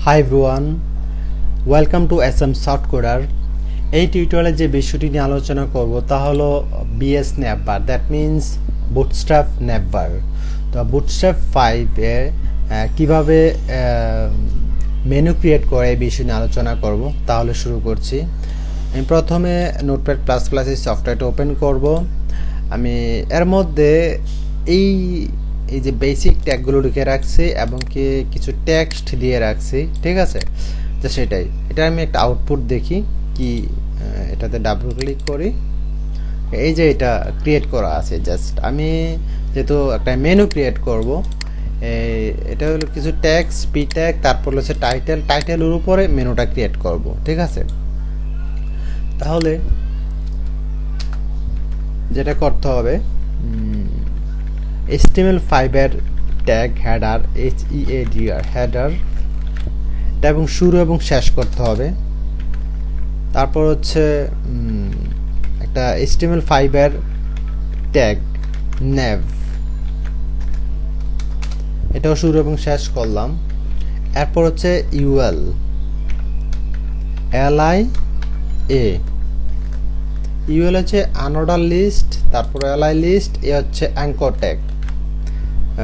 Hi everyone, welcome to SM Short Coder. এই টিউটোরিয়ালে যে বিষয়টি নিয়ে আলোচনা করব তা হলো BS Navbar, that means Bootstrap Navbar. তো Bootstrap-5 এ কিভাবে মেনু ক্রিয়েট করে এই বিষয় নিয়ে আলোচনা করব। তাহলে শুরু করছি। আমি প্রথমে নোটপ্যাড প্লাস প্লাস এই সফটওয়্যারটা ওপেন করব। আমি এর মধ্যে এই যে বেসিক ট্যাগগুলো লিখে রাখছি এবং কি কিছু টেক্সট দিয়ে রাখছি, ঠিক আছে। তো সেটাই, এটা আমি একটা আউটপুট দেখি কি, এটাতে ডাবল ক্লিক করি। এই যে এটা ক্রিয়েট করা আছে, জাস্ট আমি যেহেতু একটা মেনু ক্রিয়েট করব, এটা হলো কিছু ট্যাক্স পি ট্যাগ, তারপর হচ্ছে টাইটেলের উপরে মেনুটা ক্রিয়েট করব, ঠিক আছে। তাহলে যেটা করতে হবে, HTML5 এর ট্যাগ হেডার হেডার এবং শুরু এবং শেষ করতে হবে। তারপর হচ্ছে একটা HTML5 এর ট্যাগ nav, এটাও শুরু এবং শেষ করলাম। এরপর হচ্ছে ul হচ্ছে আনঅর্ডার লিস্ট, তারপর li লিস্ট, এ হচ্ছে অ্যাঙ্কর ট্যাগ।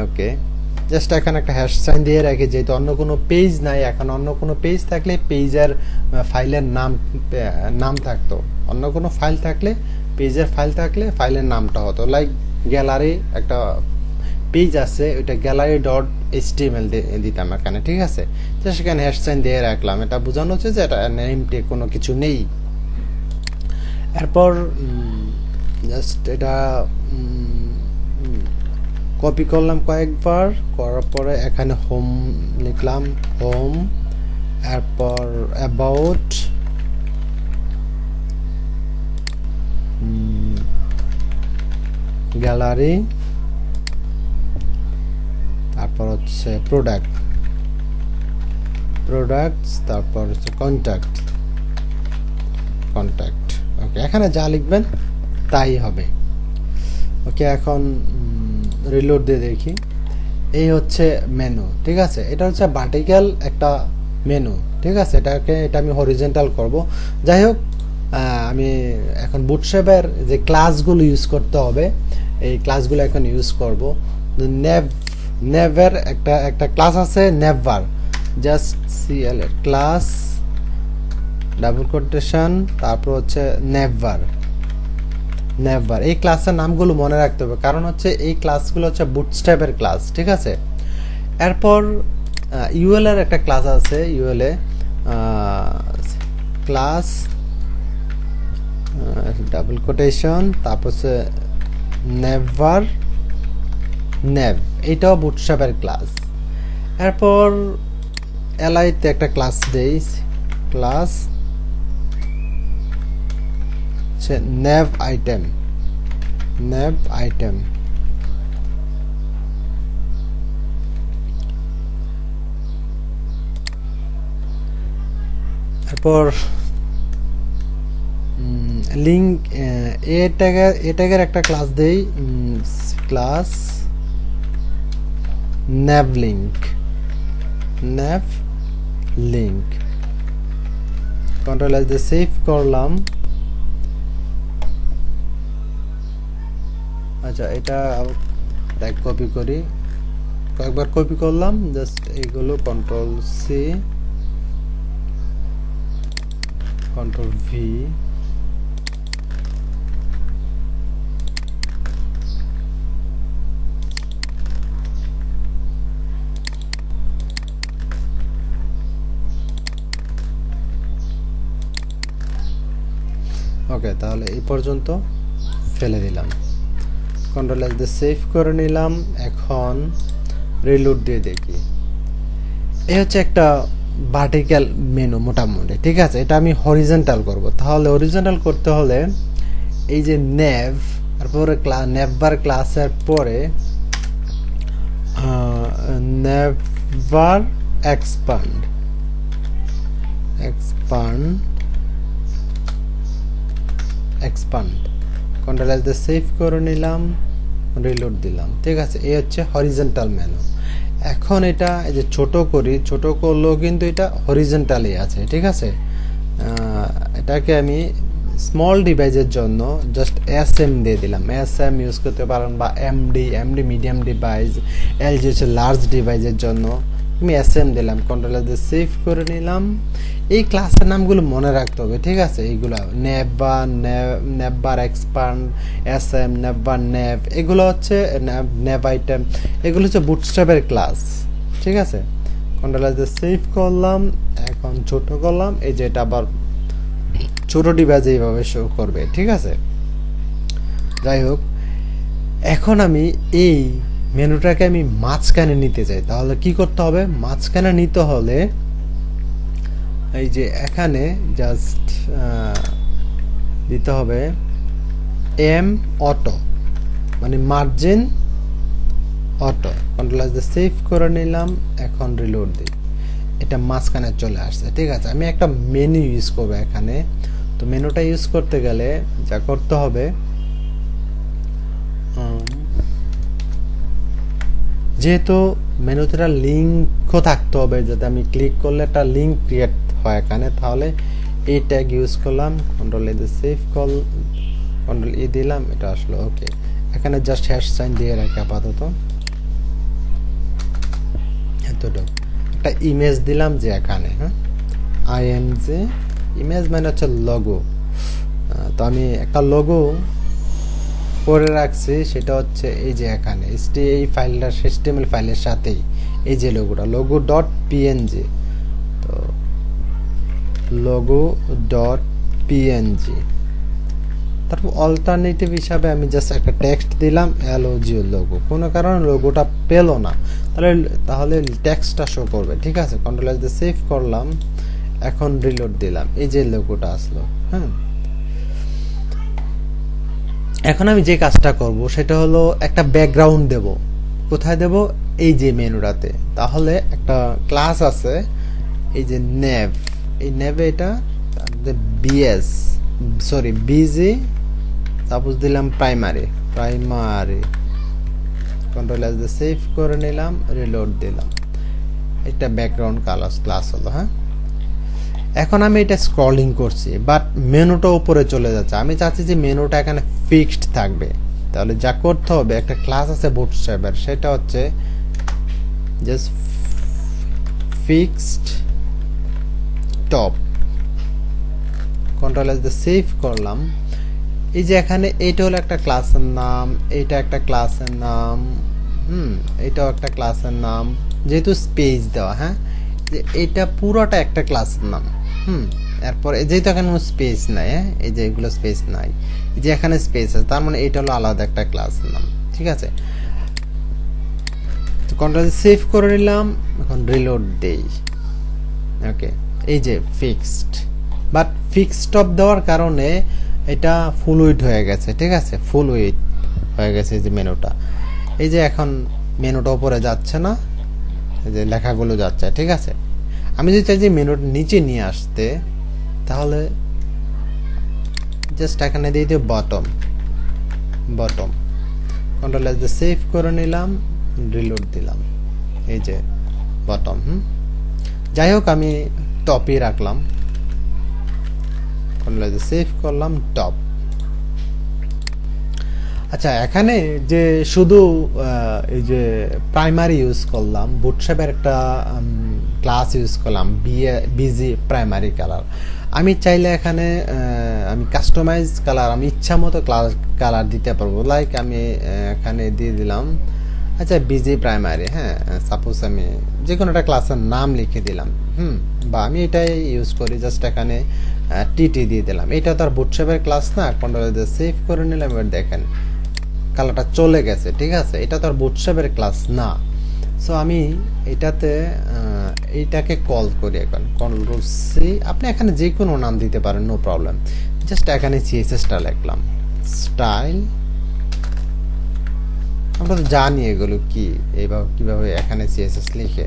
ওকে, জাস্ট এখানে একটা হ্যাশ সাইন দিয়ে রাখি, যেহেতু অন্য কোনো পেজ নাই। এখন অন্য কোনো পেজ থাকলে পেজের ফাইলের নাম থাকতো, অন্য কোনো ফাইল থাকলে পেজের ফাইল থাকলে ফাইলের নামটা হতো। লাইক গ্যালারি একটা পেজ আছে, ওইটা গ্যালারি ডট HTML দিতাম এখানে, ঠিক আছে। তো সেখানে হ্যাশ সাইন দিয়ে রাখলাম, এটা বোঝানো হচ্ছে যে এটা নেমটে কোনো কিছু নেই। এরপর জাস্ট এটা কপি করলাম কয়েকবার, করার পরে এখানে হোম লিখলাম, হোম। এরপর অ্যাবাউট, গ্যালারি, তারপর হচ্ছে প্রোডাক্টস, তারপর হচ্ছে কন্ট্যাক্ট। ওকে, এখানে যা লিখবেন তাই হবে। ওকে, এখন রিলোড দিয়ে দেখি। এই হচ্ছে মেনু, ঠিক আছে। এটা হচ্ছে ভার্টিক্যাল একটা মেনু, ঠিক আছে। এটা আমি হরিজন্টাল করব। যাই হোক, আমি এখন বুটস্ট্র্যাপের যে ক্লাসগুলো ইউজ করতে হবে, এই ক্লাসগুলো এখন ইউজ করব। নেভের একটা ক্লাস আছে, নেভবার, জাস্ট CL এর ক্লাস ডাবল কোটেশন, তারপর হচ্ছে নেভবার। এই ক্লাসের নামগুলো মনে রাখতে হবে, কারণ হচ্ছে এই ক্লাসগুলো হচ্ছে বুটস্ট্র্যাপের ক্লাস, ঠিক আছে। এরপর ইউএল এর একটা ক্লাস আছে, ইউএল এ ক্লাস ডাবল কোটেশন, তারপর হচ্ছে নেভবার, এটাও বুটস্ট্র্যাপের ক্লাস। এরপর এলআইতে একটা ক্লাস দেই, ক্লাস nav item। এরপর লিঙ্ক, এ ট্যাগের একটা ক্লাস দেই, class nav link। Control S দিয়ে সেভ করলাম। আচ্ছা, এটা কপি করি, কয়েকবার কপি করলাম, জাস্ট এইগুলো কন্ট্রোল সি, কন্ট্রোল ভি, ওকে। তাহলে এই পর্যন্ত ফেলে দিলাম, কন্ট্রোল এস দিয়ে সেভ করে নিলাম। এখন রিলোড দিয়ে দেখি। এই হচ্ছে একটা ভার্টিক্যাল মেনু মোটামুটি, ঠিক আছে। এটা আমি হরিজন্টাল করব। তাহলে হরিজন্টাল করতে হলে এই যে নেভ, তারপরে নেভবার ক্লাসের পরে নেভবার এক্সপান্ড, কন্ট্রোল এস দিয়ে সেভ করে নিলাম, রিলোড দিলাম, ঠিক আছে। এই হচ্ছে হরিজন্টাল মেনু। এখন এটা এই যে ছোট করি, ছোট করলেও কিন্তু এটা হরিজন্টালি আছে, ঠিক আছে। এটাকে আমি স্মল ডিভাইসের জন্য জাস্ট এসএম দিয়ে দিলাম। এসএম ইউজ করতে পারেন বা এমডি মিডিয়াম ডিভাইস, এলজি হচ্ছে লার্জ ডিভাইসের জন্য আমি এসএম দিলাম। কন্ট্রোল এস দিয়ে সেভ করে নিলাম। এই ক্লাসের নামগুলো মনে রাখতে হবে, ঠিক আছে। এইগুলো নেভবার এক্সপান্ড, এসএম, নেভবার নেভ, এগুলো হচ্ছে নেভ আইটেম, এগুলো হচ্ছে বুটস্ট্র্যাপের ক্লাস, ঠিক আছে। কন্ট্রোল এস দিয়ে সেভ করলাম। এখন ছোট করলাম, এই যে এটা আবার ছোট ডিভাইসে এইভাবে শো করবে, ঠিক আছে। যাই হোক, এখন আমি এই মেনুটাকে আমি মাঝখানে নিতে চাই, তাহলে কি করতে হবে? মাঝখানে নিতে হলে এই যে এখানে জাস্ট দিতে হবে এম অটো, মানে মার্জিন অটো। কন্ট্রোল এস দিয়ে সেভ করে নিলাম। এখন রিলোড দিই, এটা মাঝখানে চলে আসছে, ঠিক আছে। আমি একটা মেনু ইউজ করবো এখানে। তো মেনুটা ইউজ করতে গেলে যা করতে হবে, যেহেতু মেনুতে একটা লিঙ্কও থাকতে হবে, যাতে আমি ক্লিক করলে একটা লিঙ্ক ক্রিয়েট হয় এখানে, তাহলে এই ট্যাগ ইউজ করলাম। কন্ট্রোল এ দিয়ে সেভ কল, কন্ট্রোল ই দিলাম, এটা আসলো ওকে। এখানে জাস্ট হ্যাশ সাইন দিয়ে রাখি আপাতত, এতটুকু। একটা ইমেজ দিলাম যে এখানে, হ্যাঁ, আইএমজি ইমেজ মানে হচ্ছে লোগো। তো আমি একটা লোগো করে রাখছি, সেটা হচ্ছে এই যে এখানে এই ফাইলটা HTML ফাইলের সাথেই এই যে লোগোটা, লোগো ডট পিএনজি। তো লোগো ডট পিএনজি, তারপর অল্টারনেটিভ হিসাবে আমি জাস্ট একটা টেক্সট দিলাম, এলওজিও লোগো। কোনো কারণে লোগোটা পেলো না, তাহলে টেক্সটটা শো করবে, ঠিক আছে। কন্ট্রোল এস দিয়ে সেভ করলাম। এখন রিলোড দিলাম, এই যে লোগোটা আসলো, হ্যাঁ। এখন আমি যে কাজটা করব সেটা হলো একটা ব্যাকগ্রাউন্ড দেব। কোথায় দেব? এই যে মেনুটাতে। তাহলে একটা ক্লাস আছে এই যে নেভ, এই নেভে এটা বিজি, সাপোজ দিলাম প্রাইমারি। কন্ট্রোল এস দিয়ে সেভ করে নিলাম, রিলোড দিলাম। এটা ব্যাকগ্রাউন্ড ক্লাস হলো, হ্যাঁ। এখন আমি এটা স্ক্রলিং করছি, বাট মেনুটা উপরে চলে যাচ্ছে। আমি চাচ্ছি যে মেনুটা এখানে ফিক্সড থাকবে। তাহলে যা করতে হবে, একটা ক্লাস আছে বুটস্ট্র্যাপের, সেটা হচ্ছে just fixed top. Control S দিয়ে সেভ করলাম। এই যে এখানে এইটা হলো একটা ক্লাসের নাম, এইটা একটা ক্লাসের নাম, এটাও একটা ক্লাসের নাম, যেহেতু স্পেস দেওয়া, হ্যাঁ, যে এটা পুরোটা একটা ক্লাসের নাম। এরপর যেহেতু এখানে স্পেস নাই, হ্যাঁ, এই যে এগুলো স্পেস নাই, এই যে এখানে স্পেস আছে, তার মানে এটা হলো আলাদা একটা ক্লাসের নাম, ঠিক আছে। তো কন্ট্রোল সেভ করে নিলাম। এখন রিলোড দেই, ওকে। এই যে ফিক্সড, বাট ফিক্সড টপ দেওয়ার কারণে এটা ফুল উইড হয়ে গেছে, ঠিক আছে। ফুল উইড হয়ে গেছে এই যে মেনুটা। এই যে এখন মেনুটা উপরে যাচ্ছে না, এই যে লেখাগুলো যাচ্ছে, ঠিক আছে। আমি যদি চাই যে মেনুটা নিচে নিয়ে আসতে, তাহলে জাস্ট এখানে দিয়ে দিই বটম। কন্ট্রোল এস দিয়ে সেভ করে নিলাম, রিলোড দিলাম, এই যে বটম। যাই হোক, আমি টপই রাখলাম। কন্ট্রোল এস দিয়ে সেভ করলাম, টপ। আচ্ছা, এখানে যে শুধু এই যে প্রাইমারি ইউজ করলাম, বুটস্ট্র্যাপের একটা ক্লাস ইউজ করলাম বিজি প্রাইমারি কালার। আমি চাইলে এখানে আমি কাস্টমাইজ কালার, আমি ইচ্ছা মতো কালার দিতে পারবো। লাইক আমি এখানে দিয়ে দিলাম, আচ্ছা, বিজি প্রাইমারি, হ্যাঁ, সাপোজ আমি যে কোনো একটা ক্লাসের নাম লিখে দিলাম, বা আমি এটাই ইউজ করি, জাস্ট এখানে টিটি দিয়ে দিলাম। এটা তো আর বুটস্ট্র্যাপের ক্লাস না। কন্ট্রোল দিয়ে সেভ করে নিলাম। এবার দেখেন কালারটা চলে গেছে, ঠিক আছে। এটা তো আর বুটস্ট্র্যাপের ক্লাস না। সো আমি এটাতে এইটাকে কল করি। এখন কন্ট্রোল সি, আপনি এখানে যে কোনো নাম দিতে পারেন, নো প্রবলেম। জাস্ট এখানে সিএসএসটা লিখলাম, স্টাইল। আমরা তো জানি এগুলো কি, এইভাবে কিভাবে এখানে সিএসএস লিখে।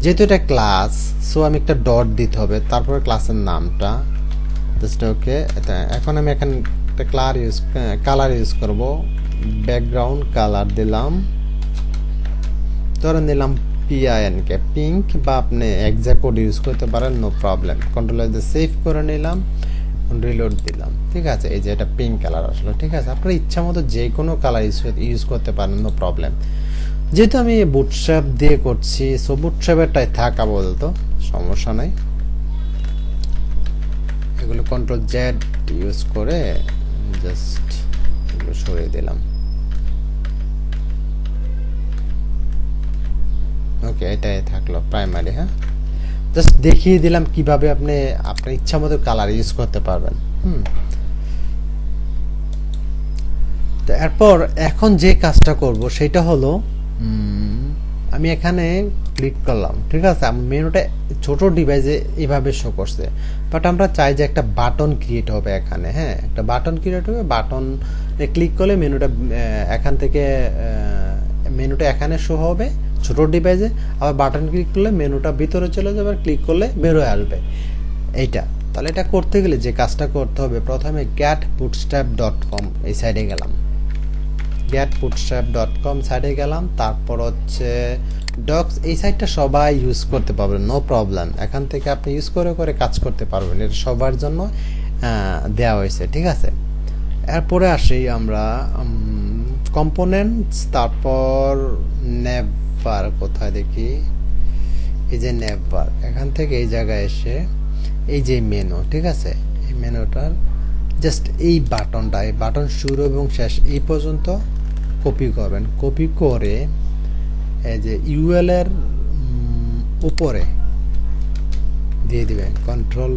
যেহেতু এটা ক্লাস, সো আমি একটা ডট দিতে হবে, তারপরে ক্লাসের নামটা জাস্ট ওকে। এখন আমি এখানে একটা কালার ইউজ করব, ব্যাকগ্রাউন্ড কালার দিলাম, ধরে নিলাম PINK পিঙ্ক, বা আপনি এক্সাক্ট কোড ইউজ করতে পারেন, নো প্রবলেম। কন্ট্রোল দিয়ে সেভ করে নিলাম, রিলোড দিলাম, ঠিক আছে। এই যে এটা পিঙ্ক কালার আসলো, ঠিক আছে। আপনার ইচ্ছা মতো যে কোনো কালার ইউজ করতে পারেন, নো প্রবলেম। যেহেতু আমি বুটস্ট্র্যাপ দিয়ে করছি, সো বুটস্ট্র্যাপেরটাই থাকা বলতো, সমস্যা নাই। এগুলো কন্ট্রোল জেড ইউজ করে জাস্ট এগুলো সরিয়ে দিলাম। ওকে, এটাই থাকলো প্রাইমারি। হ্যাঁ, জাস্ট দেখিয়ে দিলাম কিভাবে আপনি আপনার ইচ্ছা মতো কালার ইউজ করতে পারবেন। তো এরপর এখন যে কাজটা করব সেটা হলো, আমি এখানে ক্লিক করলাম, ঠিক আছে। আমার মেনুটা ছোট ডিভাইসে এইভাবে শো করছে, বাট আমরা চাই যে একটা বাটন ক্রিয়েট হবে এখানে। হ্যাঁ, একটা বাটন ক্রিয়েট হবে, বাটন ক্লিক করলে মেনুটা এখান থেকে মেনুটা এখানে শো হবে ছোট ডিভাইসে, আবার বাটন ক্লিক করলে মেনুটা ভিতরে চলে যাবে, ক্লিক করলে বের হয়ে আসবে এইটা। তাহলে এটা করতে গেলে যে কাজটা করতে হবে, প্রথমে getbootstrap.com এই সাইডে গেলাম, getbootstrap.com সাইডে গেলাম, তারপর হচ্ছে ডক্স, এই সাইটটা সবাই ইউজ করতে পারবেন, নো প্রবলেম। এখান থেকে আপনি ইউজ করে করে কাজ করতে পারবেন, এটা সবার জন্য দেওয়া হয়েছে, ঠিক আছে। এরপরে আসি আমরা কম্পোনেন্টস, তারপর নেভবার কোথায় দেখি, এই যে নেভবার, এখান থেকে এই জায়গায় এসে এই যে মেনু, ঠিক আছে। এই মেনুটার জাস্ট এই বাটনটা, এই বাটন শুরু এবং শেষ এই পর্যন্ত কপি করবেন, কপি করে এই যে ইউএল এর উপরে দিয়ে দিবেন, কন্ট্রোল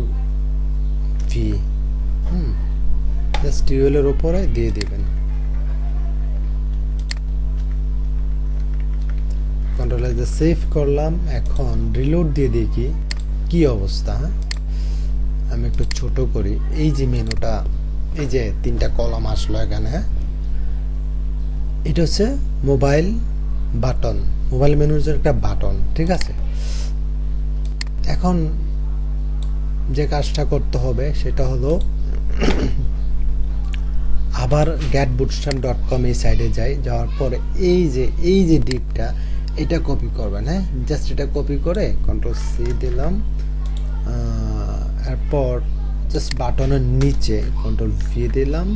ভি, জাস্ট ইউএল এর উপরে দিয়ে দিবেন, কন্ট্রোল দিয়ে সেভ করলাম। এখন রিলোড দিয়ে দেখি কি অবস্থা। আমি একটু ছোট করি, এই যে মেনুটা, এই যে তিনটা কলাম আসলো এখানে। এটা হচ্ছে মোবাইল বাটন, মোবাইল মেনুর জন্য একটা বাটন, ঠিক আছে। এখন যে কাজটা করতে হবে সেটা হলো আবার getbootstrap.com এই সাইডে যাই, যাওয়ার পরে এই যে ডিপটা এটা কপি করবেন। হ্যাঁ, জাস্ট এটা কপি করে কন্ট্রোল সি দিলাম, এরপর জাস্ট বাটনের নিচে কন্ট্রোল ভি দিলাম,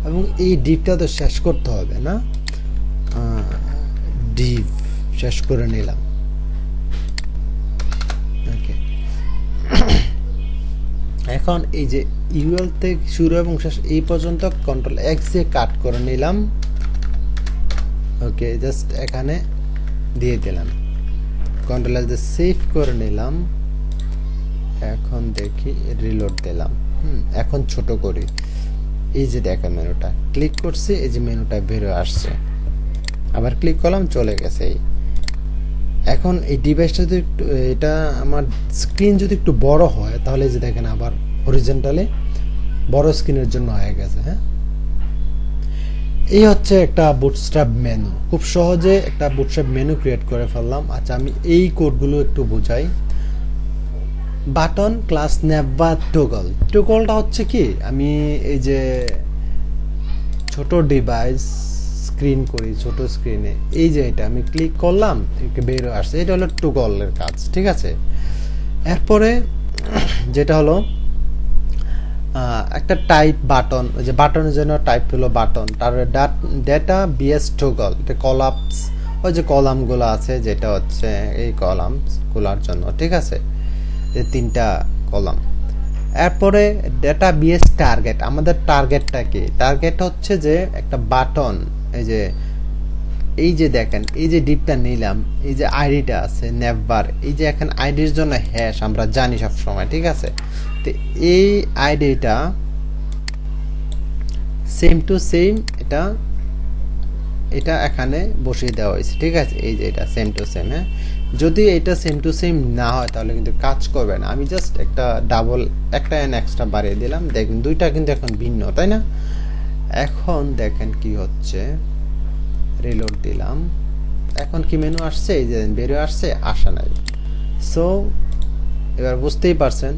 এবং এই ডিপটা তো শেষ করতে হবে না, ডিপ শেষ করে নিলাম। ওকে, এখন এই যে ইউএল থেকে শুরু এবং শেষ এই পর্যন্ত কন্ট্রোল এক্স দিয়ে কাট করে নিলাম। ওকে, জাস্ট এখানে দিয়ে দিলাম, কন্ট্রোল এক্স দিয়ে সেভ করে নিলাম। এখন দেখি রিলোড দিলাম, এখন ছোট করি, এই যে দেখেন মেনুটা ক্লিক করছি, এই যে মেনুটা বের হয়ে আসছে, আবার ক্লিক করলাম, চলে গেছে। এখন এই ডিভাইসটা যদি একটু, এটা আমার স্ক্রিন যদি একটু বড় হয় তাহলে এই যে দেখেন আবার হরিজন্টালি বড় স্ক্রিনের জন্য হয়ে গেছে। হ্যাঁ, এই হচ্ছে একটা বুটস্ট্র্যাপ মেনু, খুব সহজে একটা বুটস্ট্র্যাপ মেনু ক্রিয়েট করে ফেললাম। আচ্ছা, আমি এই কোডগুলো একটু বোঝাই। বাটন ক্লাস নেভবার টগল, টগলটা হচ্ছে কি, আমি এই যে ছোট ডিভাইস স্ক্রিন করি, ছোট স্ক্রিনে এই যে এটা আমি ক্লিক করলাম, বের হয়ে আসছে, এটা হলো টগলের কাজ, ঠিক আছে। এরপরে যেটা হলো একটা টাইপ বাটন, ওই যে বাটনের জন্য টাইপ হলো বাটন, তারপরে ডেটা বিএস টগল, এটা কলাপস, ওই যে কলামগুলো আছে, যেটা হচ্ছে এই কলামগুলোর জন্য, ঠিক আছে, এই তিনটা কলাম। এরপরে ডেটা বিএস টার্গেট, আমাদের টার্গেটটা কি, টার্গেট হচ্ছে যে একটা বাটন, এই যে দেখেন এই যে ডিপটা নিলাম, এই যে আইডিটা আছে নেভবার, এই যে এখন আইডির জন্য হ্যাশ আমরা জানি সব সময়, ঠিক আছে। তো এই আইডিটা সেম টু সেম এটা এখানে বসিয়ে দেওয়া হয়েছে, ঠিক আছে। এই যে এটা সেম টু সেম। হ্যাঁ, যদি এটা সেম টু সেম না হয় তাহলে কিন্তু কাজ করবে না। আমি জাস্ট একটা এন এক্সট্রা বাড়িয়ে দিলাম, দেখুন দুইটা কিন্তু এখন ভিন্ন, তাই না। এখন দেখেন কি হচ্ছে, রিলোড দিলাম, এখন কি মেনু আসছে, এই যে বেরিয়ে আসছে, আসা নাই। সো এবার বুঝতেই পারছেন,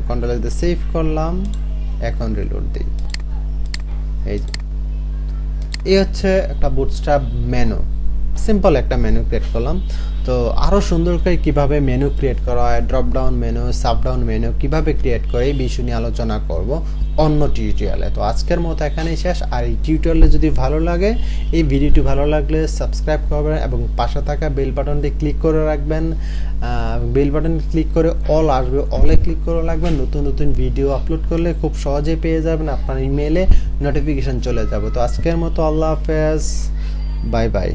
কন্ট্রোল দিয়ে সেভ করলাম, এখন রিলোড দিই, এই যে এই হচ্ছে একটা বুটস্ট্র্যাপ মেনু, সিম্পল একটা মেনু ক্রিয়েট করলাম। তো আরও সুন্দর করে কীভাবে মেনু ক্রিয়েট করা হয়, drop down menu, sub down menu কীভাবে ক্রিয়েট করে এই বিষয় নিয়ে আলোচনা করব অন্য টিউটোরিয়ালে। তো আজকের মতো এখানেই শেষ। আর এই টিউটোরিয়ালে যদি ভালো লাগে, এই ভিডিওটি ভালো লাগলে সাবস্ক্রাইব করবেন এবং পাশে থাকা বেল বাটনটি ক্লিক করে রাখবেন। বেল বাটন ক্লিক করে অল আসবে, অলে ক্লিক করে রাখবেন। নতুন নতুন ভিডিও আপলোড করলে খুব সহজেই পেয়ে যাবেন, আপনার ইমেলে নোটিফিকেশন চলে যাবে। তো আজকের মতো আল্লাহ হাফেজ, বাই বাই।